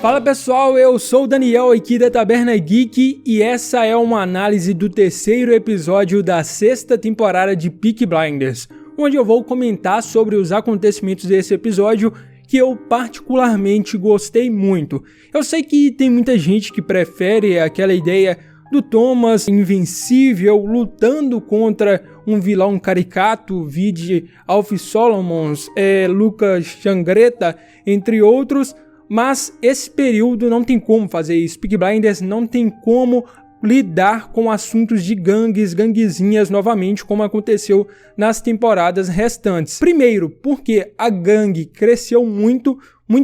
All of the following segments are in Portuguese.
Fala pessoal, eu sou o Daniel aqui da Taberna Geek e essa é uma análise do terceiro episódio da sexta temporada de Peaky Blinders, onde eu vou comentar sobre os acontecimentos desse episódio que eu particularmente gostei muito. Eu sei que tem muita gente que prefere aquela ideia do Thomas invencível lutando contra um vilão caricato, vide Alf Solomons, Lucas Changreta, entre outros, mas esse período não tem como fazer isso. Peaky Blinders não tem como lidar com assuntos de ganguezinhas novamente, como aconteceu nas temporadas restantes. Primeiro, porque a gangue cresceu muito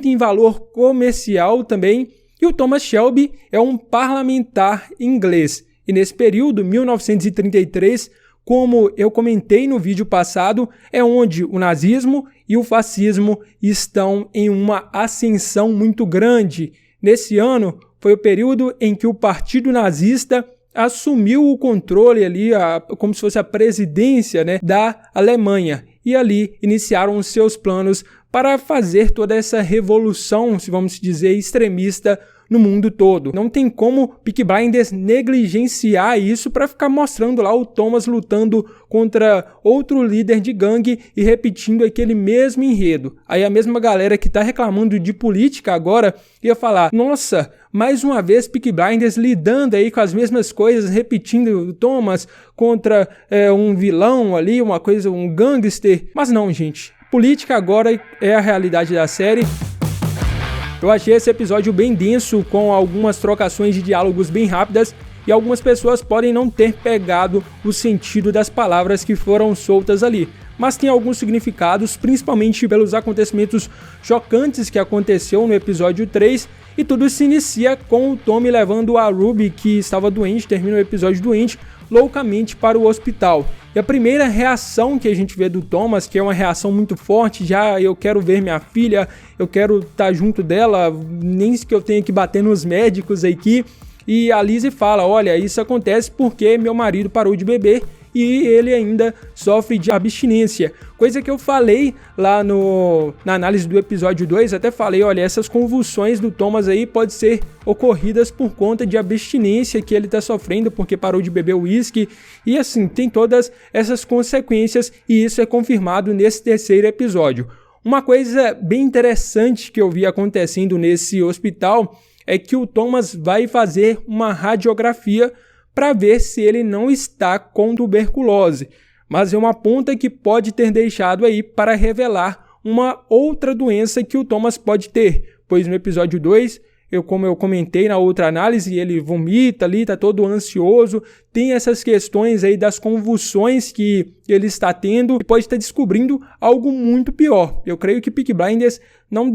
em valor comercial também, e o Thomas Shelby é um parlamentar inglês. E nesse período, 1933, como eu comentei no vídeo passado, é onde o nazismo e o fascismo estão em uma ascensão muito grande. Nesse ano, foi o período em que o Partido Nazista assumiu o controle ali, como se fosse a presidência, da Alemanha. E ali iniciaram os seus planos para fazer toda essa revolução, se vamos dizer, extremista no mundo todo. Não tem como Peaky Blinders negligenciar isso para ficar mostrando lá o Thomas lutando contra outro líder de gangue e repetindo aquele mesmo enredo. Aí a mesma galera que está reclamando de política agora ia falar, nossa, mais uma vez Peaky Blinders lidando aí com as mesmas coisas, repetindo o Thomas contra um vilão ali, uma coisa, um gangster. Mas não, gente. Política agora é a realidade da série. Eu achei esse episódio bem denso, com algumas trocações de diálogos bem rápidas, e algumas pessoas podem não ter pegado o sentido das palavras que foram soltas ali. Mas tem alguns significados, principalmente pelos acontecimentos chocantes que aconteceu no episódio 3, e tudo se inicia com o Tommy levando a Ruby, que estava doente, termina o episódio doente, loucamente para o hospital. E a primeira reação que a gente vê do Thomas, que é uma reação muito forte, já eu quero ver minha filha, eu quero estar junto dela, nem que eu tenha que bater nos médicos aqui. E a Lizzie fala, olha, isso acontece porque meu marido parou de beber e ele ainda sofre de abstinência. Coisa que eu falei lá na análise do episódio 2, até falei, olha, essas convulsões do Thomas aí podem ser ocorridas por conta de abstinência que ele está sofrendo, porque parou de beber uísque, e assim, tem todas essas consequências, e isso é confirmado nesse terceiro episódio. Uma coisa bem interessante que eu vi acontecendo nesse hospital é que o Thomas vai fazer uma radiografia para ver se ele não está com tuberculose, mas é uma ponta que pode ter deixado aí para revelar uma outra doença que o Thomas pode ter, pois no episódio 2, como eu comentei na outra análise, ele vomita ali, está todo ansioso, tem essas questões aí das convulsões que ele está tendo e pode estar descobrindo algo muito pior. Eu creio que Peaky Blinders não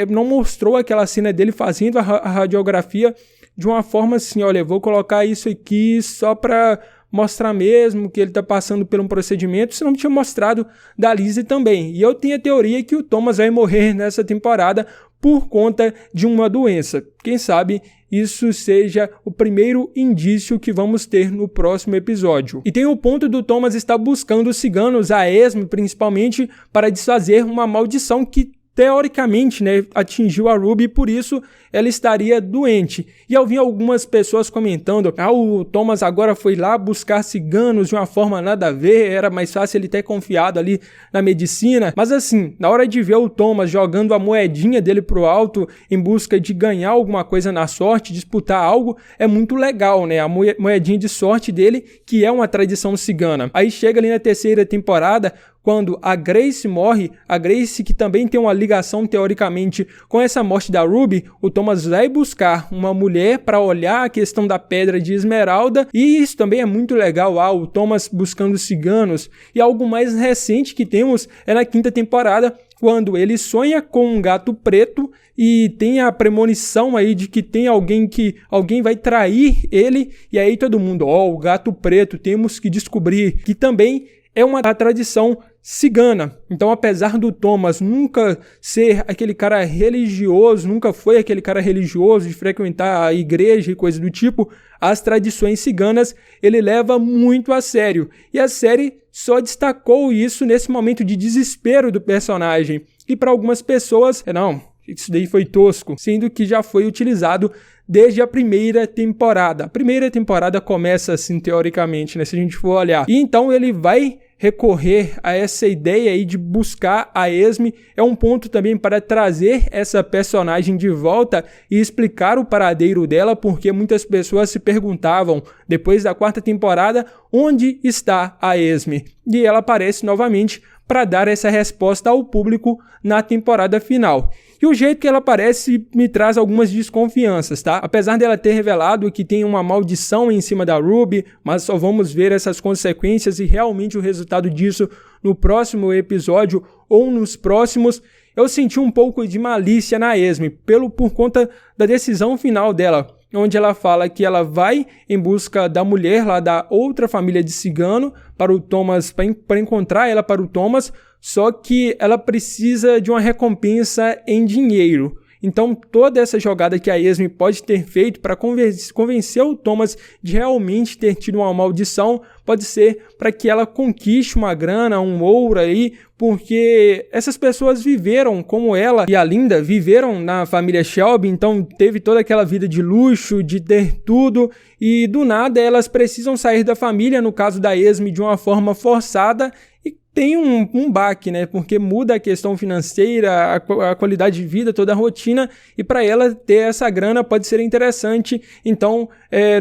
não mostrou aquela cena dele fazendo a radiografia de uma forma assim, olha, eu vou colocar isso aqui só para mostrar mesmo que ele está passando por um procedimento, se não tinha mostrado da Lizzie também. E eu tenho a teoria que o Thomas vai morrer nessa temporada por conta de uma doença. Quem sabe isso seja o primeiro indício que vamos ter no próximo episódio. E tem o ponto do Thomas estar buscando os ciganos, a esmo principalmente, para desfazer uma maldição que teoricamente, atingiu a Ruby e por isso ela estaria doente. E eu vi algumas pessoas comentando, o Thomas agora foi lá buscar ciganos de uma forma nada a ver, era mais fácil ele ter confiado ali na medicina. Mas assim, na hora de ver o Thomas jogando a moedinha dele pro alto em busca de ganhar alguma coisa na sorte, disputar algo, é muito legal, A moedinha de sorte dele, que é uma tradição cigana. Aí chega ali na terceira temporada, quando a Grace morre, a Grace que também tem uma ligação teoricamente com essa morte da Ruby, o Thomas vai buscar uma mulher para olhar a questão da pedra de esmeralda, e isso também é muito legal, o Thomas buscando ciganos. E algo mais recente que temos é na quinta temporada, quando ele sonha com um gato preto e tem a premonição aí de que tem alguém vai trair ele, e aí todo mundo, o gato preto, temos que descobrir, que também é uma tradição cigana. Então, apesar do Thomas nunca ser aquele cara religioso, nunca foi aquele cara religioso de frequentar a igreja e coisa do tipo, as tradições ciganas ele leva muito a sério. E a série só destacou isso nesse momento de desespero do personagem. E para algumas pessoas, não, isso daí foi tosco, sendo que já foi utilizado desde a primeira temporada. A primeira temporada começa assim, teoricamente, né, se a gente for olhar. E então ele vai recorrer a essa ideia aí de buscar a Esme. É um ponto também para trazer essa personagem de volta e explicar o paradeiro dela, porque muitas pessoas se perguntavam, depois da quarta temporada, onde está a Esme? E ela aparece novamente para dar essa resposta ao público na temporada final. E o jeito que ela aparece me traz algumas desconfianças, tá? Apesar dela ter revelado que tem uma maldição em cima da Ruby, mas só vamos ver essas consequências e realmente o resultado disso no próximo episódio ou nos próximos, eu senti um pouco de malícia na Esme, por conta da decisão final dela, onde ela fala que ela vai em busca da mulher lá da outra família de cigano para o Thomas, para encontrar ela para o Thomas, só que ela precisa de uma recompensa em dinheiro. Então toda essa jogada que a Esme pode ter feito para convencer o Thomas de realmente ter tido uma maldição pode ser para que ela conquiste uma grana, um ouro aí, porque essas pessoas viveram como ela e a Linda viveram na família Shelby, então teve toda aquela vida de luxo, de ter tudo, e do nada elas precisam sair da família, no caso da Esme, de uma forma forçada, e tem um baque, né? Porque muda a questão financeira, a qualidade de vida, toda a rotina, e para ela ter essa grana pode ser interessante. Então,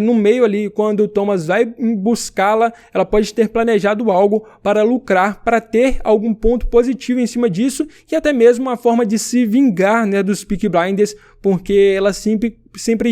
no meio ali, quando o Thomas vai buscá-la, ela pode ter planejado algo para lucrar, para ter algum ponto positivo em cima disso, e até mesmo uma forma de se vingar, né, dos Peaky Blinders, porque ela sempre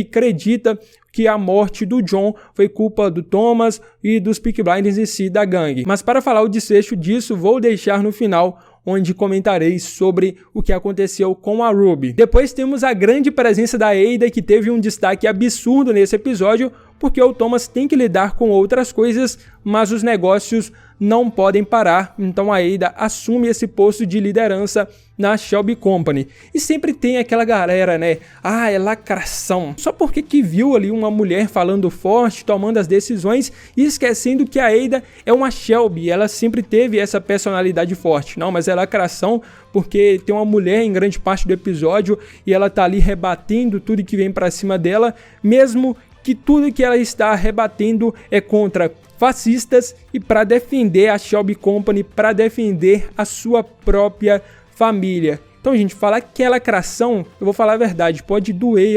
acredita que a morte do John foi culpa do Thomas e dos Peaky Blinders em si, da gangue. Mas para falar o desfecho disso, vou deixar no final, onde comentarei sobre o que aconteceu com a Ruby. Depois temos a grande presença da Ada, que teve um destaque absurdo nesse episódio, porque o Thomas tem que lidar com outras coisas, mas os negócios não podem parar, então a Ada assume esse posto de liderança na Shelby Company. E sempre tem aquela galera, né? É lacração. Só porque que viu ali uma mulher falando forte, tomando as decisões e esquecendo que a Ada é uma Shelby, ela sempre teve essa personalidade forte. Não, mas é lacração porque tem uma mulher em grande parte do episódio e ela tá ali rebatendo tudo que vem pra cima dela, mesmo que tudo que ela está rebatendo é contra fascistas e para defender a Shelby Company, para defender a sua própria família. Então, gente, falar que é lacração, eu vou falar a verdade, pode doer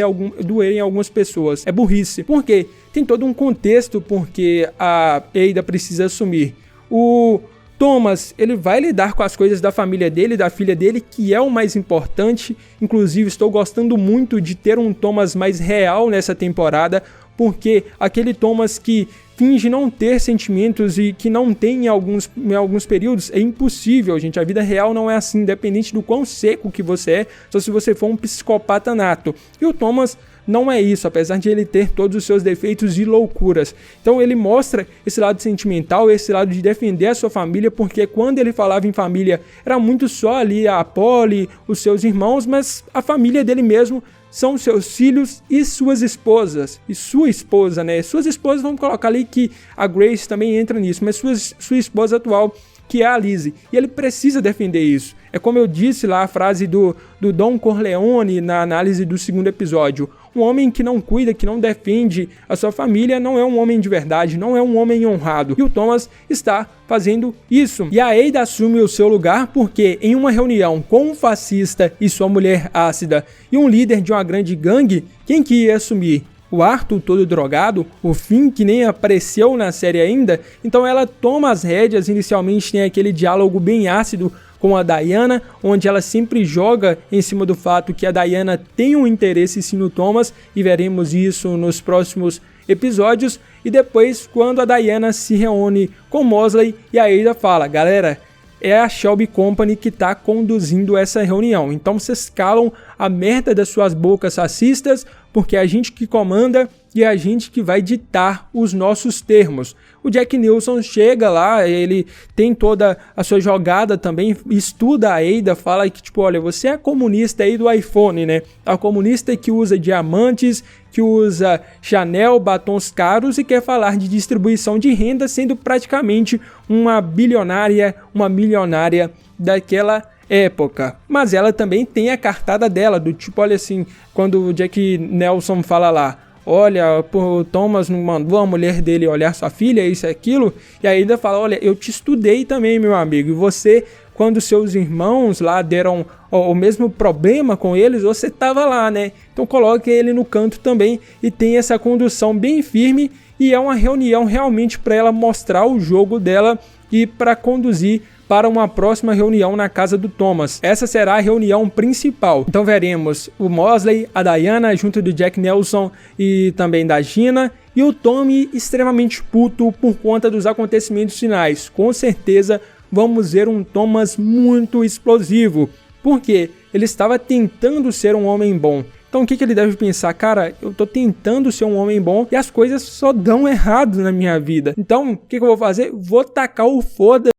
em algumas pessoas. É burrice. Por quê? Tem todo um contexto porque a Ada precisa assumir. O Thomas, ele vai lidar com as coisas da família dele, da filha dele, que é o mais importante. Inclusive, estou gostando muito de ter um Thomas mais real nessa temporada, porque aquele Thomas que finge não ter sentimentos e que não tem em alguns períodos, é impossível, gente. A vida real não é assim, independente do quão seco que você é, só se você for um psicopata nato. E o Thomas não é isso, apesar de ele ter todos os seus defeitos e loucuras. Então ele mostra esse lado sentimental, esse lado de defender a sua família, porque quando ele falava em família, era muito só ali a Polly, os seus irmãos, mas a família dele mesmo são seus filhos e suas esposas. E sua esposa, né? Suas esposas, vamos colocar ali que a Grace também entra nisso, mas sua esposa atual, que é a Lizzie. E ele precisa defender isso. É como eu disse lá, a frase do Don Corleone na análise do segundo episódio. Um homem que não cuida, que não defende a sua família, não é um homem de verdade, não é um homem honrado. E o Thomas está fazendo isso. E a Ada assume o seu lugar porque em uma reunião com um fascista e sua mulher ácida e um líder de uma grande gangue, quem que ia assumir? O Arthur todo drogado, o Finn que nem apareceu na série ainda, então ela toma as rédeas. Inicialmente tem aquele diálogo bem ácido com a Diana, onde ela sempre joga em cima do fato que a Diana tem um interesse sim no Thomas, e veremos isso nos próximos episódios. E depois, quando a Diana se reúne com Mosley, e a Ada fala: galera, é a Shelby Company que está conduzindo essa reunião, então vocês calam a merda das suas bocas racistas, porque é a gente que comanda e é a gente que vai ditar os nossos termos. O Jack Nilsson chega lá, ele tem toda a sua jogada também, estuda a Ada, fala que tipo, olha, você é a comunista aí do iPhone, né? A comunista que usa diamantes, que usa Chanel, batons caros e quer falar de distribuição de renda, sendo praticamente uma bilionária, uma milionária daquela época. Mas ela também tem a cartada dela, do tipo, olha assim, quando o Jack Nelson fala lá, olha, o Thomas não mandou a mulher dele olhar sua filha, isso e aquilo, e aí ainda fala, olha, eu te estudei também, meu amigo, e você, quando seus irmãos lá deram o mesmo problema com eles, você estava lá, né? Então coloque ele no canto também e tem essa condução bem firme e é uma reunião realmente para ela mostrar o jogo dela e para conduzir para uma próxima reunião na casa do Thomas. Essa será a reunião principal. Então veremos o Mosley, a Diana junto do Jack Nelson e também da Gina e o Tommy extremamente puto por conta dos acontecimentos finais. Com certeza vamos ver um Thomas muito explosivo, porque ele estava tentando ser um homem bom. Então o que ele deve pensar? Cara, eu tô tentando ser um homem bom e as coisas só dão errado na minha vida. Então o que eu vou fazer? Vou tacar o foda.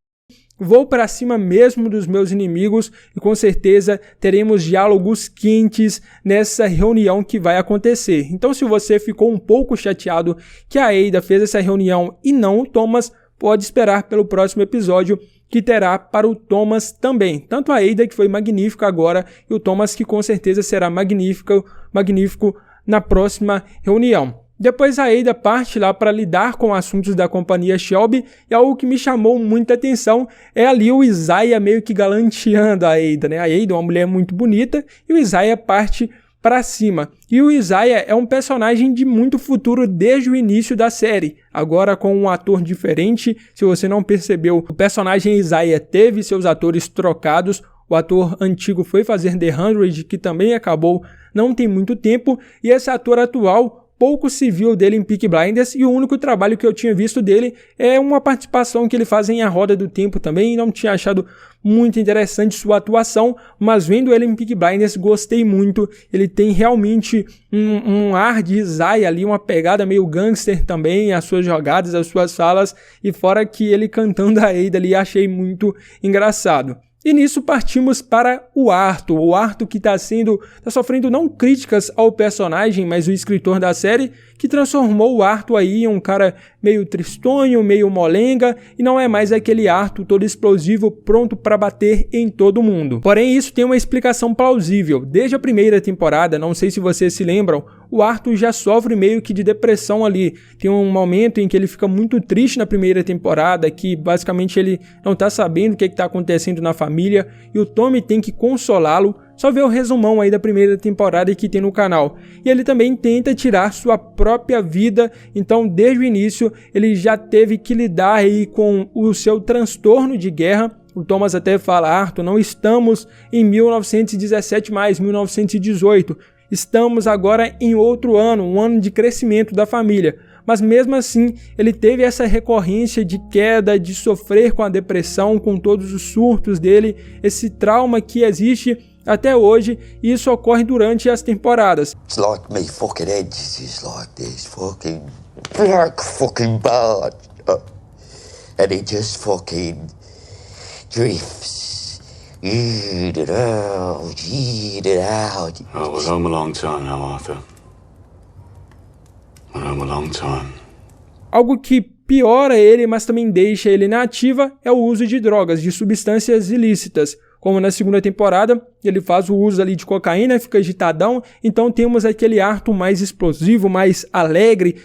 Vou para cima mesmo dos meus inimigos e com certeza teremos diálogos quentes nessa reunião que vai acontecer. Então se você ficou um pouco chateado que a Ada fez essa reunião e não o Thomas, pode esperar pelo próximo episódio que terá para o Thomas também. Tanto a Ada, que foi magnífica agora, e o Thomas, que com certeza será magnífico na próxima reunião. Depois a Ada parte lá para lidar com assuntos da companhia Shelby, e algo que me chamou muita atenção é ali o Isaiah meio que galanteando a Ada, né? A Ada é uma mulher muito bonita e o Isaiah parte para cima. E o Isaiah é um personagem de muito futuro desde o início da série, agora com um ator diferente. Se você não percebeu, o personagem Isaiah teve seus atores trocados. O ator antigo foi fazer The 100, que também acabou não tem muito tempo, e esse ator atual pouco se viu dele em Peaky Blinders, e o único trabalho que eu tinha visto dele é uma participação que ele faz em A Roda do Tempo também, e não tinha achado muito interessante sua atuação, mas vendo ele em Peaky Blinders gostei muito. Ele tem realmente um ar de Isaiah ali, uma pegada meio gangster também, as suas jogadas, as suas falas, e fora que ele cantando a Ada ali, achei muito engraçado. E nisso partimos para o Arthur que está sofrendo não críticas ao personagem, mas o escritor da série, que transformou o Arthur aí em um cara meio tristonho, meio molenga, e não é mais aquele Arthur todo explosivo, pronto para bater em todo mundo. Porém, isso tem uma explicação plausível. Desde a primeira temporada, não sei se vocês se lembram, o Arthur já sofre meio que de depressão ali. Tem um momento em que ele fica muito triste na primeira temporada, que basicamente ele não está sabendo o que está acontecendo na família, e o Tommy tem que consolá-lo. Só vê o resumão aí da primeira temporada que tem no canal. E ele também tenta tirar sua própria vida, então desde o início ele já teve que lidar aí com o seu transtorno de guerra. O Thomas até fala, Arthur, não estamos em 1917 mais, 1918. Estamos agora em outro ano, um ano de crescimento da família. Mas mesmo assim, ele teve essa recorrência de queda, de sofrer com a depressão, com todos os surtos dele, esse trauma que existe até hoje, e isso ocorre durante as temporadas. It's like me fucking head is like this, fucking black fucking bad, and it just fucking drifts in and out, in and out. I was home a long time now, Arthur. I was home a long time. Algo que piora ele, mas também deixa ele na ativa, é o uso de drogas, de substâncias ilícitas. Como na segunda temporada, ele faz o uso ali de cocaína, fica agitadão, então temos aquele Arthur mais explosivo, mais alegre,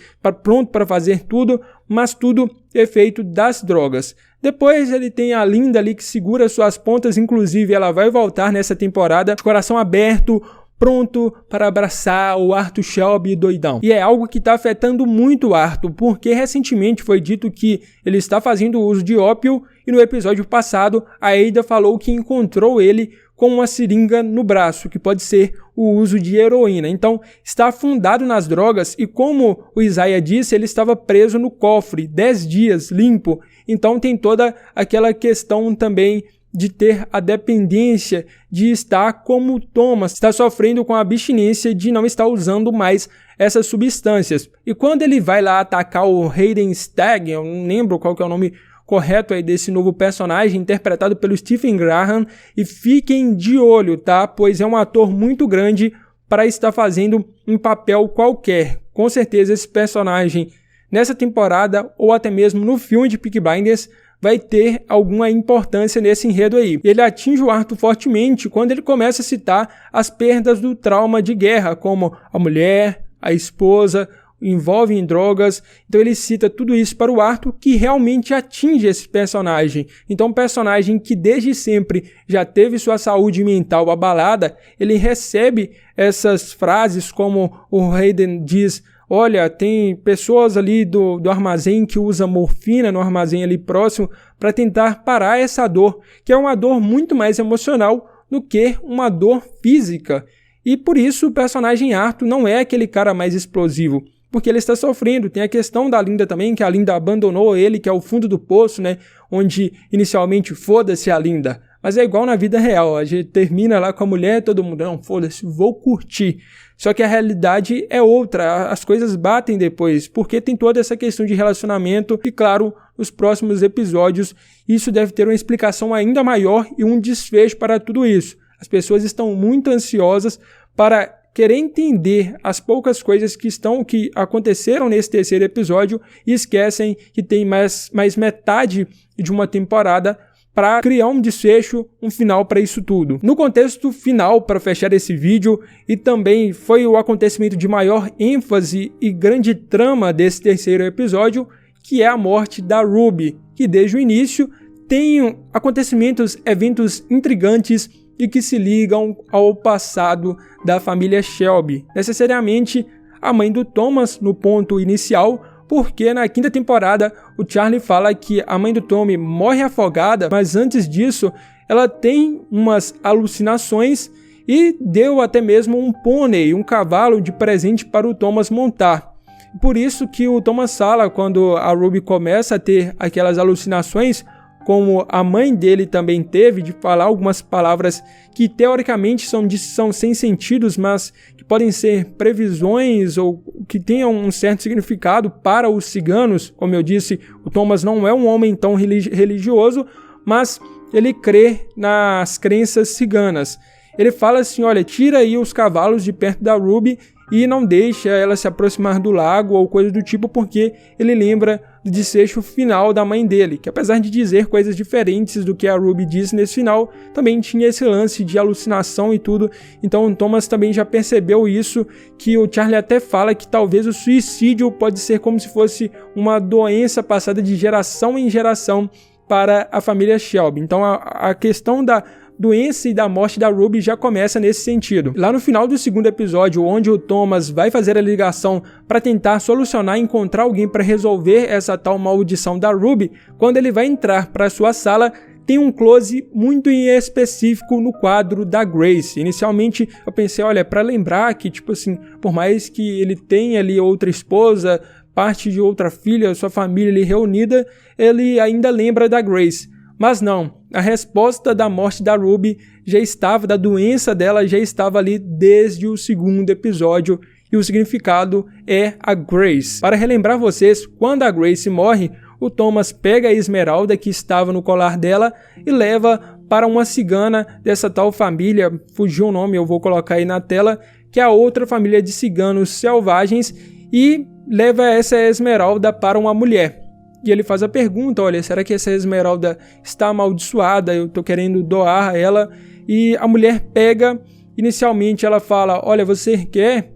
pronto para fazer tudo, mas tudo efeito das drogas. Depois ele tem a Linda ali que segura suas pontas, inclusive ela vai voltar nessa temporada de coração aberto, pronto para abraçar o Arthur Shelby doidão. E é algo que está afetando muito o Arthur, porque recentemente foi dito que ele está fazendo uso de ópio, e no episódio passado a Ada falou que encontrou ele com uma seringa no braço, que pode ser o uso de heroína. Então está afundado nas drogas, e como o Isaiah disse, ele estava preso no cofre 10 dias limpo, então tem toda aquela questão também de ter a dependência de estar como o Thomas, está sofrendo com a abstinência de não estar usando mais essas substâncias. E quando ele vai lá atacar o Hayden Stagg, eu não lembro qual que é o nome correto aí desse novo personagem, interpretado pelo Stephen Graham, e fiquem de olho, tá? Pois é um ator muito grande para estar fazendo um papel qualquer. Com certeza esse personagem, nessa temporada, ou até mesmo no filme de Peaky Blinders, vai ter alguma importância nesse enredo aí. Ele atinge o Arthur fortemente quando ele começa a citar as perdas do trauma de guerra, como a mulher, a esposa, envolve em drogas. Então ele cita tudo isso para o Arthur, que realmente atinge esse personagem. Então um personagem que desde sempre já teve sua saúde mental abalada, ele recebe essas frases como o Hayden diz: olha, tem pessoas ali do armazém que usam morfina no armazém ali próximo para tentar parar essa dor, que é uma dor muito mais emocional do que uma dor física. E por isso o personagem Arthur não é aquele cara mais explosivo, porque ele está sofrendo. Tem a questão da Linda também, que a Linda abandonou ele, que é o fundo do poço, né? Onde inicialmente foda-se a Linda. Mas é igual na vida real, a gente termina lá com a mulher, todo mundo, não, foda-se, vou curtir. Só que a realidade é outra, as coisas batem depois, porque tem toda essa questão de relacionamento e, claro, nos próximos episódios isso deve ter uma explicação ainda maior e um desfecho para tudo isso. As pessoas estão muito ansiosas para querer entender as poucas coisas que aconteceram nesse terceiro episódio e esquecem que tem mais metade de uma temporada para criar um desfecho, um final para isso tudo. No contexto final, para fechar esse vídeo, e também foi o acontecimento de maior ênfase e grande trama desse terceiro episódio, que é a morte da Ruby, que desde o início tem acontecimentos, eventos intrigantes e que se ligam ao passado da família Shelby. Necessariamente a mãe do Thomas no ponto inicial, porque na quinta temporada o Charlie fala que a mãe do Tommy morre afogada, mas antes disso ela tem umas alucinações e deu até mesmo um pônei, um cavalo de presente para o Thomas montar. Por isso que o Thomas fala, quando a Ruby começa a ter aquelas alucinações, como a mãe dele também teve, de falar algumas palavras que teoricamente são sem sentidos, mas que podem ser previsões ou que tenham um certo significado para os ciganos. Como eu disse, o Thomas não é um homem tão religioso, mas ele crê nas crenças ciganas. Ele fala assim, olha, tira aí os cavalos de perto da Ruby e não deixa ela se aproximar do lago ou coisa do tipo, porque ele lembra do desfecho final da mãe dele, que apesar de dizer coisas diferentes do que a Ruby disse nesse final, também tinha esse lance de alucinação e tudo. Então o Thomas também já percebeu isso, que o Charlie até fala que talvez o suicídio pode ser como se fosse uma doença passada de geração em geração para a família Shelby. Então a questão da doença e da morte da Ruby já começa nesse sentido. Lá no final do segundo episódio, onde o Thomas vai fazer a ligação para tentar solucionar e encontrar alguém para resolver essa tal maldição da Ruby, quando ele vai entrar para sua sala, tem um close muito em específico no quadro da Grace. Inicialmente eu pensei, olha, para lembrar que, tipo assim, por mais que ele tenha ali outra esposa, parte de outra filha, sua família ali reunida, ele ainda lembra da Grace. Mas não, a resposta da morte da Ruby da doença dela já estava ali desde o segundo episódio, e o significado é a Grace. Para relembrar vocês, quando a Grace morre, o Thomas pega a Esmeralda que estava no colar dela e leva para uma cigana dessa tal família, fugiu o nome, eu vou colocar aí na tela, que é a outra família de ciganos selvagens, e leva essa Esmeralda para uma mulher. E ele faz a pergunta, olha, será que essa Esmeralda está amaldiçoada? Eu estou querendo doar ela. E a mulher pega, inicialmente ela fala, olha, você quer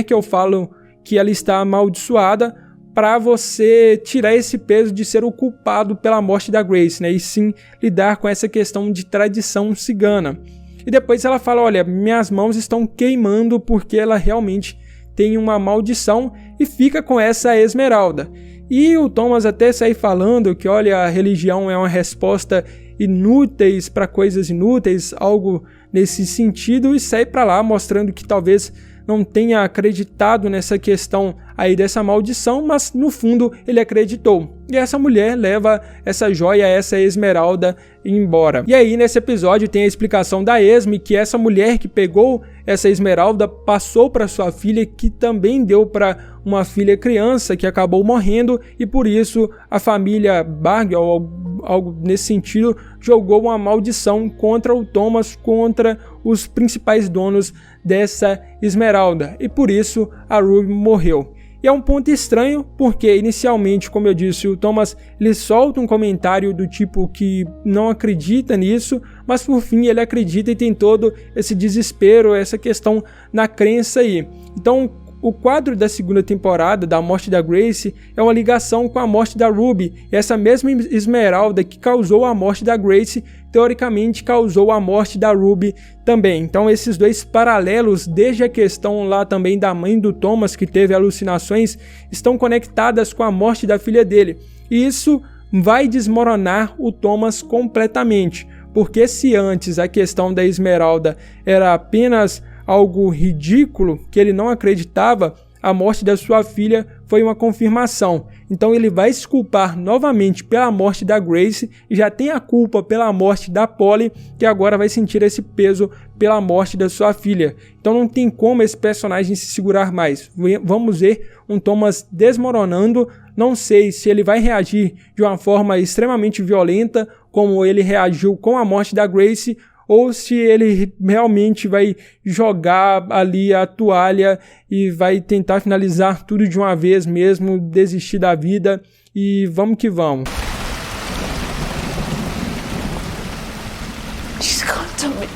que eu fale que ela está amaldiçoada para você tirar esse peso de ser o culpado pela morte da Grace, né? E sim lidar com essa questão de tradição cigana. E depois ela fala, olha, minhas mãos estão queimando porque ela realmente tem uma maldição, e fica com essa Esmeralda. E o Thomas até sai falando que, olha, a religião é uma resposta inúteis para coisas inúteis, algo nesse sentido, e sai para lá mostrando que talvez não tenha acreditado nessa questão aí dessa maldição, mas no fundo ele acreditou. E essa mulher leva essa joia, essa Esmeralda, embora. E aí nesse episódio tem a explicação da Esme, que essa mulher que pegou essa Esmeralda passou para sua filha, que também deu para uma filha criança que acabou morrendo, e por isso a família Barg, ou algo nesse sentido, jogou uma maldição contra o Thomas, contra os principais donos dessa Esmeralda, e por isso a Ruby morreu. E é um ponto estranho, porque inicialmente, como eu disse, o Thomas ele solta um comentário do tipo que não acredita nisso, mas por fim ele acredita e tem todo esse desespero, essa questão na crença aí. Então, o quadro da segunda temporada, da morte da Grace, é uma ligação com a morte da Ruby. E essa mesma Esmeralda que causou a morte da Grace, teoricamente causou a morte da Ruby também. Então esses dois paralelos, desde a questão lá também da mãe do Thomas, que teve alucinações, estão conectadas com a morte da filha dele. E isso vai desmoronar o Thomas completamente. Porque se antes a questão da Esmeralda era apenas algo ridículo, que ele não acreditava, a morte da sua filha foi uma confirmação. Então ele vai se culpar novamente pela morte da Grace e já tem a culpa pela morte da Polly, que agora vai sentir esse peso pela morte da sua filha. Então não tem como esse personagem se segurar mais. Vamos ver um Thomas desmoronando. Não sei se ele vai reagir de uma forma extremamente violenta, como ele reagiu com a morte da Grace, ou se ele realmente vai jogar ali a toalha e vai tentar finalizar tudo de uma vez mesmo, desistir da vida e vamos que vamos. She's gone to me.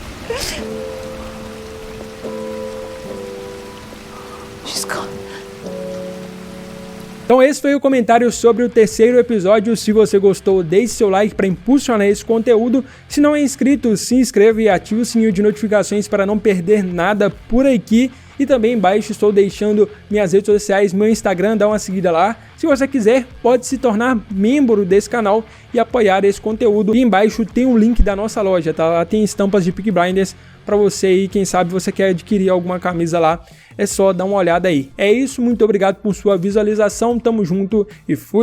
She's gone. Então esse foi o comentário sobre o terceiro episódio. Se você gostou, deixe seu like para impulsionar esse conteúdo. Se não é inscrito, se inscreva e ative o sininho de notificações para não perder nada por aqui. E também embaixo estou deixando minhas redes sociais, meu Instagram, dá uma seguida lá. Se você quiser, pode se tornar membro desse canal e apoiar esse conteúdo. E embaixo tem um link da nossa loja, tá? Lá tem estampas de Peaky Blinders para você aí, quem sabe você quer adquirir alguma camisa lá. É só dar uma olhada aí. É isso, muito obrigado por sua visualização, tamo junto e fui!